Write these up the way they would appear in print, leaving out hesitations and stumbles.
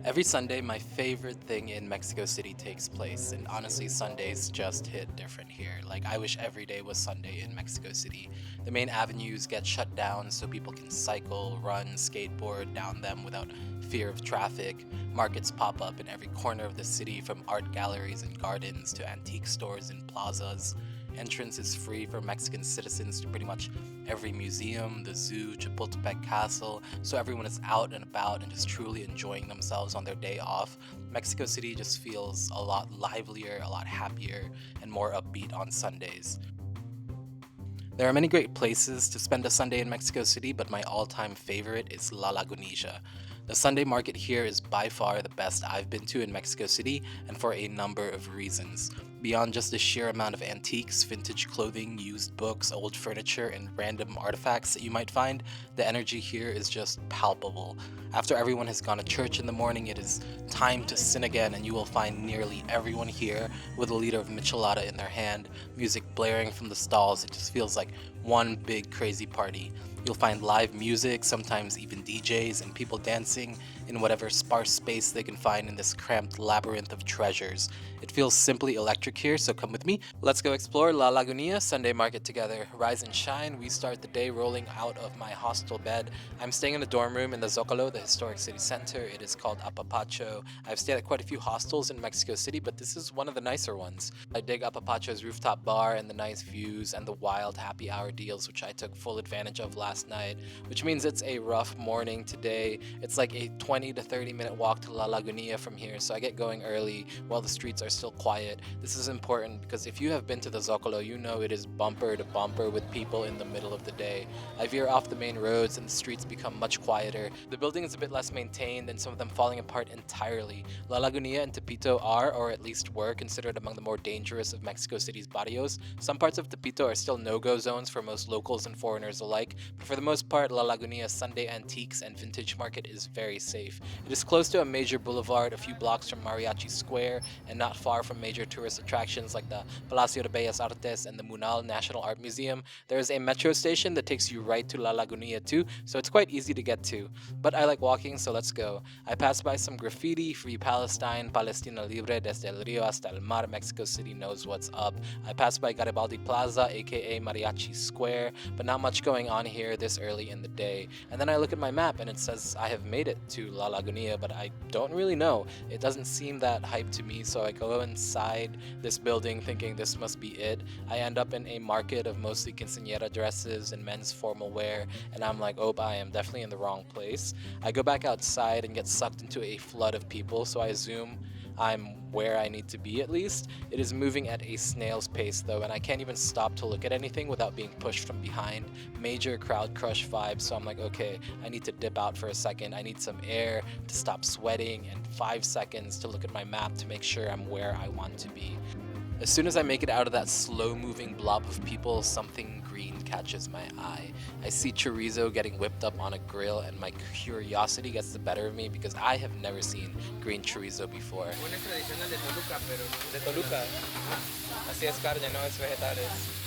Every Sunday, my favorite thing in Mexico City takes place, and honestly, Sundays just hit different here. Like, I wish every day was Sunday in Mexico City. The main avenues get shut down so people can cycle, run, skateboard down them without fear of traffic. Markets pop up in every corner of the city, from art galleries and gardens to antique stores and plazas. Entrance is free for Mexican citizens to pretty much every museum, the zoo, Chapultepec Castle, so everyone is out and about and just truly enjoying themselves on their day off. Mexico City just feels a lot livelier, a lot happier, and more upbeat on Sundays. There are many great places to spend a Sunday in Mexico City, but my all time favorite is La Lagunilla. The Sunday market here is by far the best I've been to in Mexico City, and for a number of reasons. Beyond just the sheer amount of antiques, vintage clothing, used books, old furniture, and random artifacts that you might find, the energy here is just palpable. After everyone has gone to church in the morning, it is time to sin again, and you will find nearly everyone here with a liter of Michelada in their hand, music blaring from the stalls. It just feels like one big crazy party. You'll find live music, sometimes even DJs, and people dancing in whatever sparse space they can find in this cramped labyrinth of treasures. It feels simply electric here, so come with me. Let's go explore La Lagunilla Sunday Market together. Rise and shine, we start the day rolling out of my hostel bed. I'm staying in a dorm room in the Zocalo, the historic city center. It is called Apapacho. I've stayed at quite a few hostels in Mexico City, but this is one of the nicer ones. I dig Apapacho's rooftop bar and the nice views and the wild happy hour deals, which I took full advantage of last night, which means it's a rough morning today. It's like a 20 to 30 minute walk to La Lagunilla from here, so I get going early while the streets are still quiet. This is important because if you have been to the Zocalo, you know it is bumper to bumper with people in the middle of the day. I veer off the main roads and the streets become much quieter. The building is a bit less maintained and some of them falling apart entirely. La Lagunilla and Tepito are, or at least were, considered among the more dangerous of Mexico City's barrios. Some parts of Tepito are still no-go zones for most locals and foreigners alike, but for the most part, La Lagunilla's Sunday antiques and vintage market is very safe. It is close to a major boulevard, a few blocks from Mariachi Square, and not far from major tourist attractions like the Palacio de Bellas Artes and the Munal National Art Museum. There is a metro station that takes you right to La Lagunilla too, so it's quite easy to get to. But I like walking, so let's go. I pass by some graffiti, Free Palestine, Palestina Libre, desde el río hasta el mar, Mexico City knows what's up. I pass by Garibaldi Plaza, aka Mariachi Square, but not much going on here this early in the day. And then I look at my map and it says I have made it to La Lagunilla, but I don't really know. It doesn't seem that hype to me, so I go inside this building thinking this must be it. I end up in a market of mostly quinceañera dresses and men's formal wear, and I'm like, oh, I am definitely in the wrong place. I go back outside and get sucked into a flood of people, so I assume I'm where I need to be at least. It is moving at a snail's pace though, and I can't even stop to look at anything without being pushed from behind. Major crowd crush vibes, so I'm like, okay, I need to dip out for a second. I need some air to stop sweating and 5 seconds to look at my map to make sure I'm where I want to be. As soon as I make it out of that slow-moving blob of people, something green catches my eye. I see chorizo getting whipped up on a grill, and my curiosity gets the better of me because I have never seen green chorizo before. Bueno, es tradicional de Toluca, pero de Toluca. Así es carne, no es vegetales.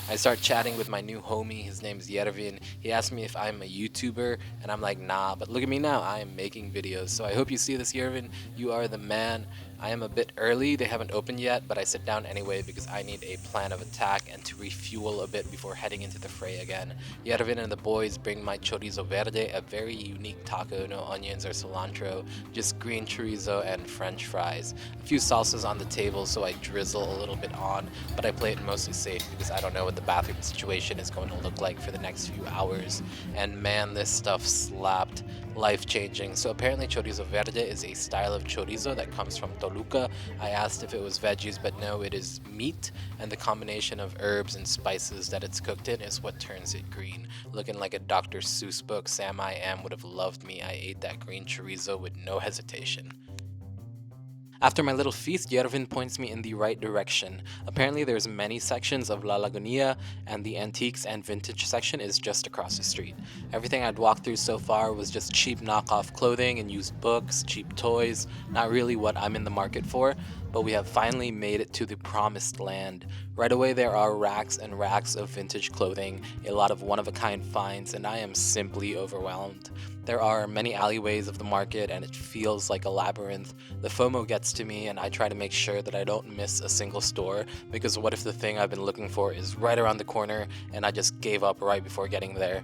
I start chatting with my new homie. His name's Yervin. He asked me if I'm a YouTuber, and I'm like, nah, but look at me now. I am making videos. So I hope you see this, Yervin. You are the man. I am a bit early. They haven't opened yet, but I sit down anyway because I need a plan of attack and to refuel a bit before heading into the fray again. Yervin and the boys bring my chorizo verde, a very unique taco, no onions or cilantro, just green chorizo and french fries. A few salsas on the table, so I drizzle a little bit on, but I play it mostly safe because I don't know what the bathroom situation is going to look like for the next few hours. And man, this stuff slapped. Life-changing. So apparently chorizo verde is a style of chorizo that comes from Toluca. I asked if it was veggies, but no, it is meat, and the combination of herbs and spices that it's cooked in is what turns it green. Looking like a Dr. Seuss book, Sam I Am would have loved me. I ate that green chorizo with no hesitation. After my little feast, Yervin points me in the right direction. Apparently there's many sections of La Lagunilla, and the antiques and vintage section is just across the street. Everything I'd walked through so far was just cheap knockoff clothing and used books, cheap toys, not really what I'm in the market for. but we have finally made it to the promised land. Right away, there are racks and racks of vintage clothing, a lot of one of a kind finds, and I am simply overwhelmed. There are many alleyways of the market, and it feels like a labyrinth. The FOMO gets to me, and I try to make sure that I don't miss a single store, because what if the thing I've been looking for is right around the corner and I just gave up right before getting there?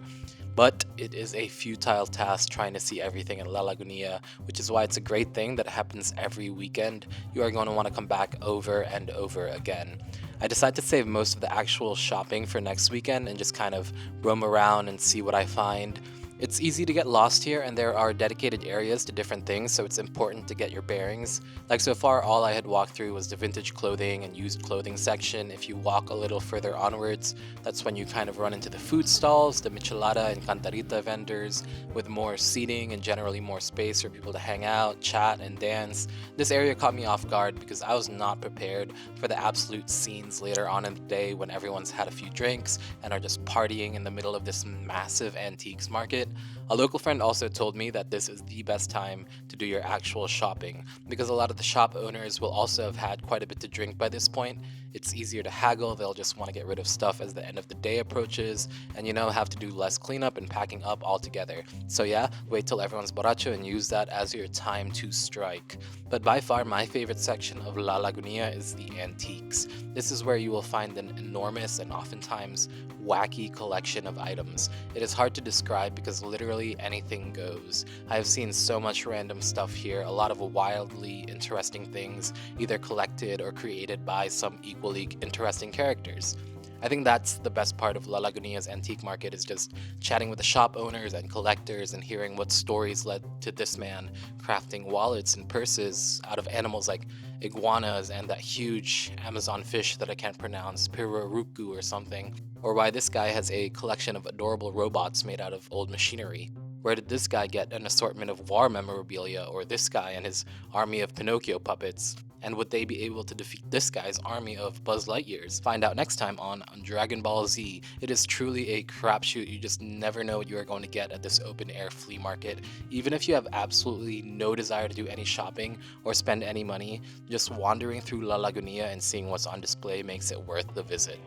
But it is a futile task trying to see everything in La Lagunilla, which is why it's a great thing that happens every weekend. You are going to want to come back over and over again. I decided to save most of the actual shopping for next weekend and just kind of roam around and see what I find. It's easy to get lost here, and there are dedicated areas to different things, so it's important to get your bearings. Like so far, all I had walked through was the vintage clothing and used clothing section. If you walk a little further onwards, that's when you kind of run into the food stalls, the Michelada and Cantarita vendors, with more seating and generally more space for people to hang out, chat, and dance. This area caught me off guard because I was not prepared for the absolute scenes later on in the day when everyone's had a few drinks and are just partying in the middle of this massive antiques market. A local friend also told me that this is the best time to do your actual shopping because a lot of the shop owners will also have had quite a bit to drink by this point. It's easier to haggle, they'll just want to get rid of stuff as the end of the day approaches, and have to do less cleanup and packing up altogether. So yeah, wait till everyone's borracho and use that as your time to strike. But by far my favorite section of La Lagunilla is the antiques. This is where you will find an enormous and oftentimes wacky collection of items. It is hard to describe because literally anything goes. I have seen so much random stuff here, a lot of wildly interesting things, either collected or created by some equally interesting characters. I think that's the best part of La Lagunilla's antique market is just chatting with the shop owners and collectors and hearing what stories led to this man crafting wallets and purses out of animals like iguanas and that huge Amazon fish that I can't pronounce, Piraruku or something, or why this guy has a collection of adorable robots made out of old machinery. Where did this guy get an assortment of war memorabilia, or this guy and his army of Pinocchio puppets? And would they be able to defeat this guy's army of Buzz Lightyears? Find out next time on Dragon Ball Z. It is truly a crapshoot. You just never know what you are going to get at this open air flea market. Even if you have absolutely no desire to do any shopping or spend any money, just wandering through La Lagunilla and seeing what's on display makes it worth the visit.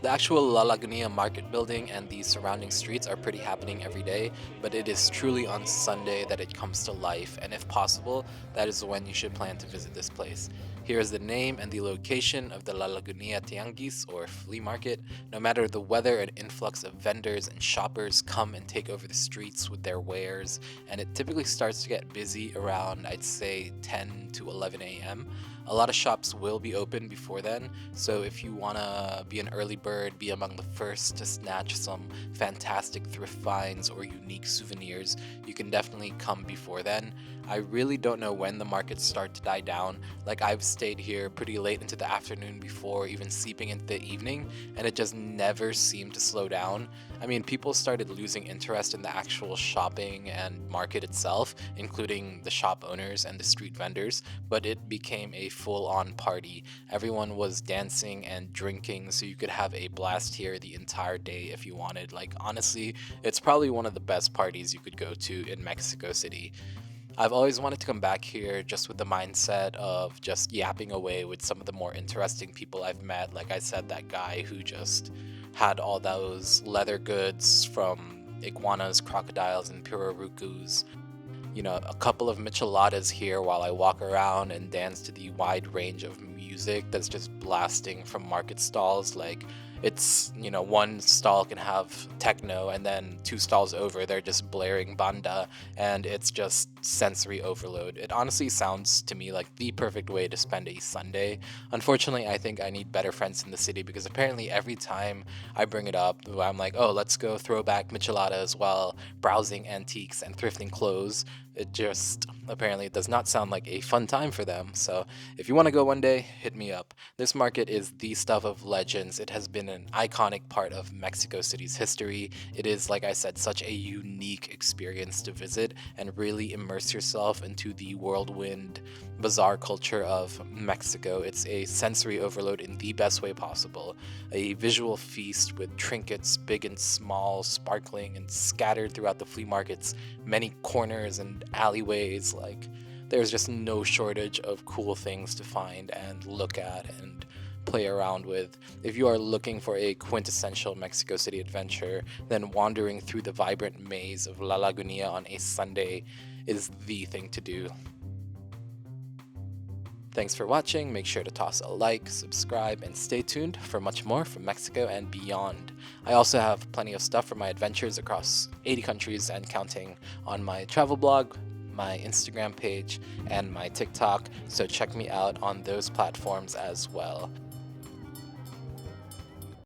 The actual La Lagunilla market building and the surrounding streets are pretty happening every day, but it is truly on Sunday that it comes to life, and if possible, that is when you should plan to visit this place. Here is the name and the location of the La Lagunilla Tianguis, or flea market. No matter the weather, an influx of vendors and shoppers come and take over the streets with their wares, and it typically starts to get busy around, I'd say, 10 to 11 a.m. A lot of shops will be open before then, so if you want to be an early bird, be among the first to snatch some fantastic thrift finds or unique souvenirs, you can definitely come before then. I really don't know when the markets start to die down. Like, I've stayed here pretty late into the afternoon before even seeping into the evening, and it just never seemed to slow down. I mean, people started losing interest in the actual shopping and market itself, including the shop owners and the street vendors, but it became a full-on party. Everyone was dancing and drinking, so you could have a blast here the entire day if you wanted. Like, honestly, it's probably one of the best parties you could go to in Mexico City. I've always wanted to come back here just with the mindset of just yapping away with some of the more interesting people I've met. Like I said, that guy who just had all those leather goods from iguanas, crocodiles, and pirarucus. A couple of micheladas here while I walk around and dance to the wide range of music that's just blasting from market stalls. Like, it's, one stall can have techno, and then two stalls over, they're just blaring banda, and it's just sensory overload. It honestly sounds to me like the perfect way to spend a Sunday. Unfortunately, I think I need better friends in the city because apparently every time I bring it up, I'm like, oh, let's go throwback micheladas while browsing antiques and thrifting clothes. It just apparently does not sound like a fun time for them. So if you want to go one day, hit me up. This market is the stuff of legends. It has been an iconic part of Mexico City's history. It is, like I said, such a unique experience to visit and really immerse yourself into the whirlwind bazaar culture of Mexico. It's a sensory overload in the best way possible. A visual feast with trinkets big and small, sparkling and scattered throughout the flea market's many corners and alleyways. Like, There's just no shortage of cool things to find and look at and play around with. If you are looking for a quintessential Mexico City adventure, then wandering through the vibrant maze of La Lagunilla on a Sunday is the thing to do. Thanks for watching. Make sure to toss a like, subscribe, and stay tuned for much more from Mexico and beyond. I also have plenty of stuff for my adventures across 80 countries and counting on my travel blog, my Instagram page, and my TikTok, so check me out on those platforms as well.